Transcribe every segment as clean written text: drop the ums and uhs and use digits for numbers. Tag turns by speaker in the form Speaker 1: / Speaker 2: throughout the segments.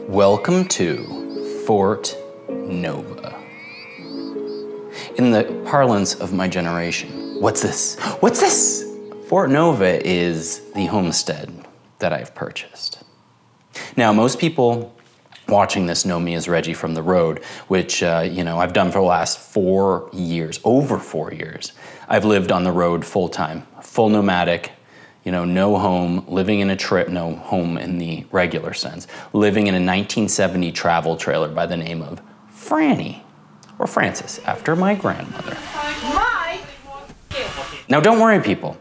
Speaker 1: Welcome to Fort Nova. In the parlance of my generation, what's this? What's this? Fort Nova is the homestead that I've purchased. Now, most people watching this know me as Reggie from the road, which I've done for the last 4 years, over 4 years. I've lived on the road full time, full nomadic, no home, living in no home in the regular sense, living in a 1970 travel trailer by the name of Franny, or Frances, after my grandmother. Now don't worry, people.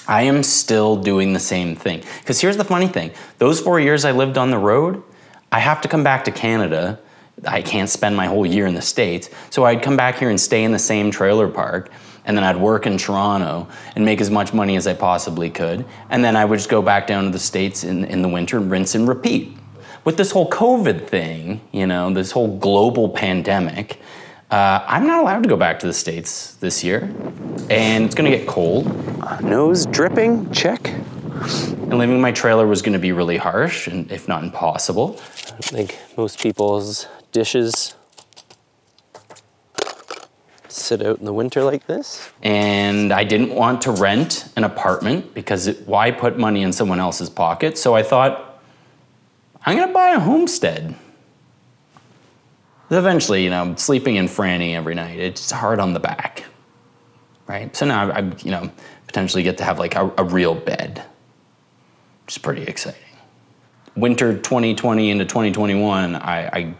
Speaker 1: I am still doing the same thing. Because here's the funny thing. Those 4 years I lived on the road, I have to come back to Canada. I can't spend my whole year in the States. So I'd come back here and stay in the same trailer park. And then I'd work in Toronto and make as much money as I possibly could. And then I would just go back down to the States in the winter and rinse and repeat. With this whole COVID thing, this whole global pandemic, I'm not allowed to go back to the States this year. And it's gonna get cold. Nose dripping, check. And living in my trailer was gonna be really harsh, and if not impossible. I don't think most people's dishes sit out in the winter like this. And I didn't want to rent an apartment because why put money in someone else's pocket? So I thought, I'm gonna buy a homestead. Eventually, sleeping in Franny every night, it's hard on the back, right? So now I potentially get to have like a real bed, which is pretty exciting. Winter 2020 into 2021, I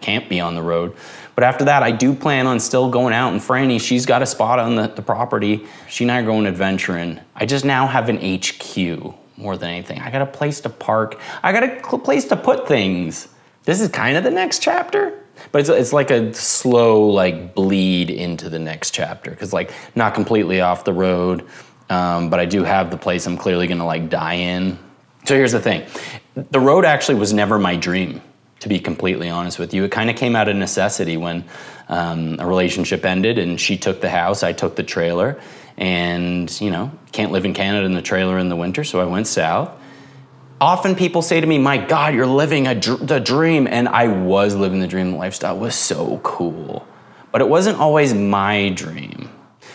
Speaker 1: can't be on the road. But after that, I do plan on still going out. And Franny, she's got a spot on the property. She and I are going adventuring. I just now have an HQ more than anything. I got a place to park. I got a place to put things. This is kind of the next chapter, but it's like a slow bleed into the next chapter. Cause not completely off the road, but I do have the place I'm clearly gonna die in. So here's the thing. The road actually was never my dream, to be completely honest with you. It kind of came out of necessity when a relationship ended and she took the house, I took the trailer, and can't live in Canada in the trailer in the winter, so I went south. Often people say to me, my God, you're living the dream, and I was living the dream. The lifestyle was so cool, but it wasn't always my dream.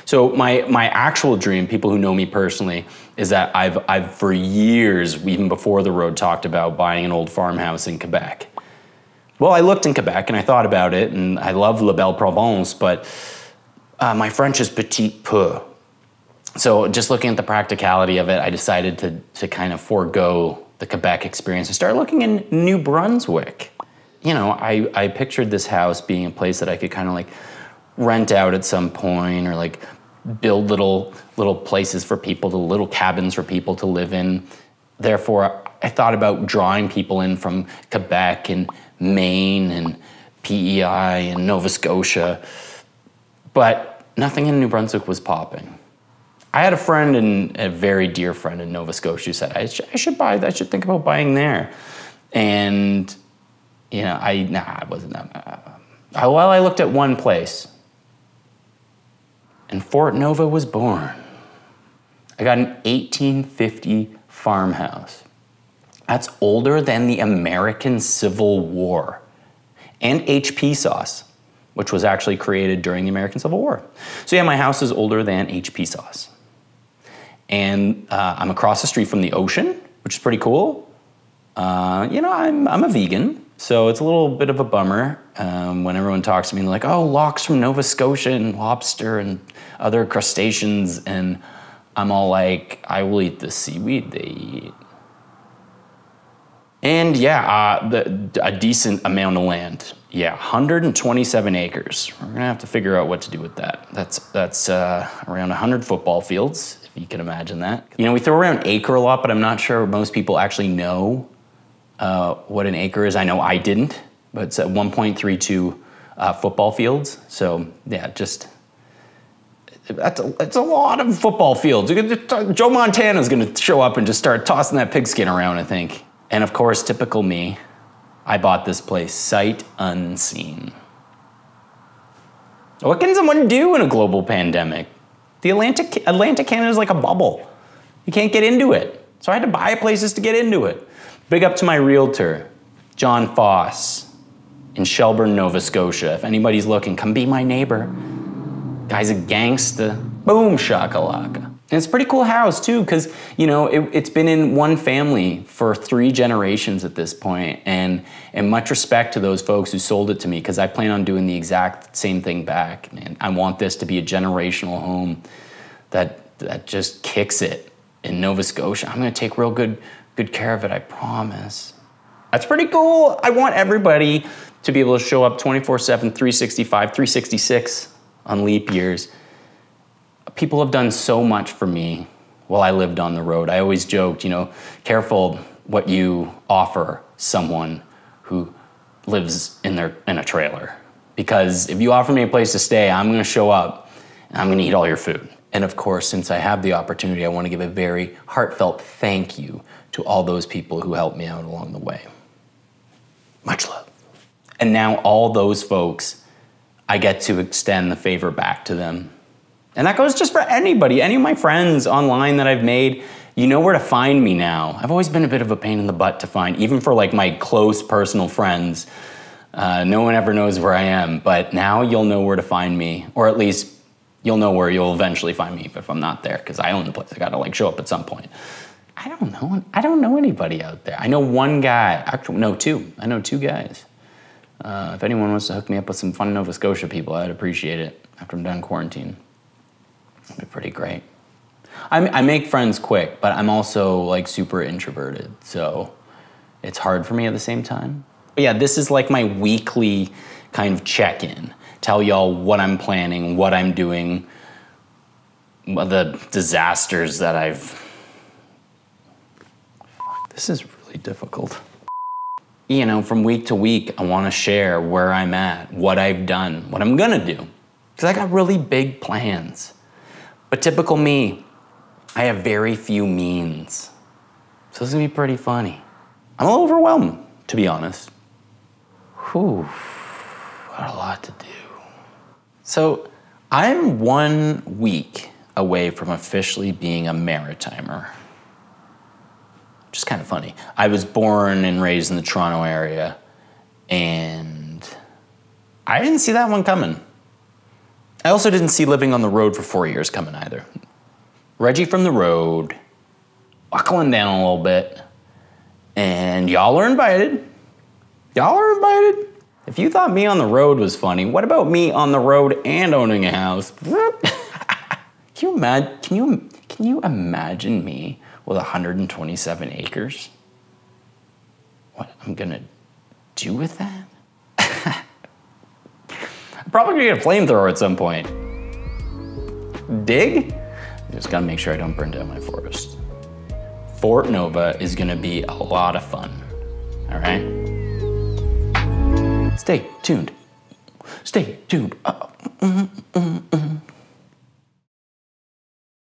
Speaker 1: So my actual dream, people who know me personally, is that I've for years, even before the road, talked about buying an old farmhouse in Quebec. Well, I looked in Quebec and I thought about it, and I love La Belle Provence, but my French is petit peu. So just looking at the practicality of it, I decided to kind of forego the Quebec experience and start looking in New Brunswick. I pictured this house being a place that I could kind of rent out at some point, or build little places for people, little cabins for people to live in. Therefore, I thought about drawing people in from Quebec and Maine and PEI and Nova Scotia, but nothing in New Brunswick was popping. I had a very dear friend in Nova Scotia who said, I should think about buying there. And, I wasn't that. Well, I looked at one place, and Fort Nova was born. I got an 1850 farmhouse. That's older than the American Civil War and HP sauce, which was actually created during the American Civil War. So yeah, my house is older than HP sauce. And I'm across the street from the ocean, which is pretty cool. I'm a vegan, so it's a little bit of a bummer when everyone talks to me and they're like, oh, lox from Nova Scotia and lobster and other crustaceans. And I'm all like, I will eat the seaweed they eat. And yeah, a decent amount of land. Yeah, 127 acres. We're gonna have to figure out what to do with that. That's around 100 football fields, if you can imagine that. We throw around acre a lot, but I'm not sure most people actually know what an acre is. I know I didn't, but it's at 1.32 football fields. So yeah, it's a lot of football fields. Joe Montana's gonna show up and just start tossing that pigskin around, I think. And of course, typical me, I bought this place sight unseen. What can someone do in a global pandemic? The Atlantic Canada is like a bubble. You can't get into it. So I had to buy places to get into it. Big up to my realtor. John Foss in Shelburne, Nova Scotia. If anybody's looking, come be my neighbor. Guy's a gangsta. Boom shakalaka. And it's a pretty cool house too, because you know it's been in one family for 3 generations at this point, and much respect to those folks who sold it to me, because I plan on doing the exact same thing back. Man, I want this to be a generational home that just kicks it in Nova Scotia. I'm gonna take real good care of it, I promise. That's pretty cool. I want everybody to be able to show up 24/7, 365, 366 on leap years. People have done so much for me while I lived on the road. I always joked, you know, careful what you offer someone who lives in a trailer. Because if you offer me a place to stay, I'm gonna show up and I'm gonna eat all your food. And of course, since I have the opportunity, I wanna give a very heartfelt thank you to all those people who helped me out along the way. Much love. And now all those folks, I get to extend the favor back to them. And that goes just for anybody, any of my friends online that I've made. You know where to find me now. I've always been a bit of a pain in the butt to find, even for like my close personal friends. No one ever knows where I am, but now you'll know where to find me, or at least you'll know where you'll eventually find me if I'm not there, because I own the place. I gotta like show up at some point. I don't know anybody out there. I know one guy, actually no, 2. I know 2 guys. If anyone wants to hook me up with some fun Nova Scotia people, I'd appreciate it after I'm done quarantine. That'd be pretty great. I make friends quick, but I'm also like super introverted, so it's hard for me at the same time. But yeah, this is like my weekly kind of check-in. Tell y'all what I'm planning, what I'm doing, the disasters that this is really difficult. You know, from week to week, I wanna share where I'm at, what I've done, what I'm gonna do. Because I got really big plans. But typical me, I have very few means. So this is gonna be pretty funny. I'm a little overwhelmed, to be honest. Whew, got a lot to do. So I'm 1 week away from officially being a maritimer. Which is kind of funny. I was born and raised in the Toronto area, and I didn't see that one coming. I also didn't see living on the road for 4 years coming either. Reggie from the road, buckling down a little bit, and y'all are invited. Y'all are invited. If you thought me on the road was funny, what about me on the road and owning a house? Can you imagine me with 127 acres? What I'm gonna do with that? I'm probably gonna get a flamethrower at some point. Dig? Just gotta make sure I don't burn down my forest. Fort Nova is gonna be a lot of fun, all right? Stay tuned. Stay tuned.